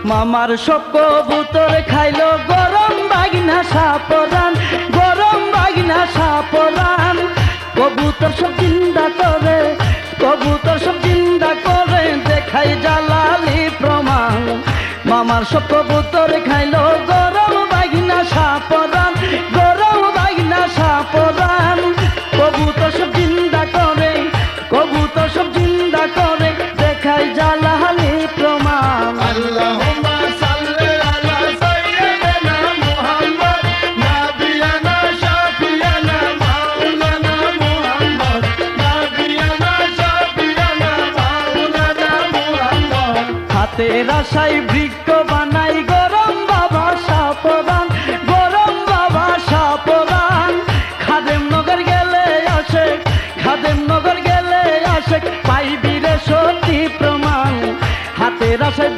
মামার সব কবুতর খাইলো গরম বাগিনা সাপরান, গরম বাগিনা সাপরান। কবুতর সব জিন্দা করে, কবুতর সব জিন্দা করে দেখাই জালালি প্রমাণ। মামার সব কবুতর খাইলো গরম বাগিনা সাপরান, গরম বাগিনা সাপরান। কবুতর সব জিন্দা করে, কবুতর সব জিন্দা করে দেখাই জালালি প্রমাণ। আল্লাহুম্মা সাল্লি আলা সাইয়্যিদিনা মুহাম্মদ নাবিয়ানা শাফিয়ানা মাওলানা মুহাম্মদ নাবিয়ানা শাফিয়ানা মাওলানা মুহাম্মদ। হাতের আশায় বৃক্ষ বানাই গরম বাবা সাপরান, গরম বাবা সাপরান। খাদেম নগর গেলে আসে, খাদেম নগর গেলে আসে পাইবি রে সত্যি প্রমাণ। হাতের আশায়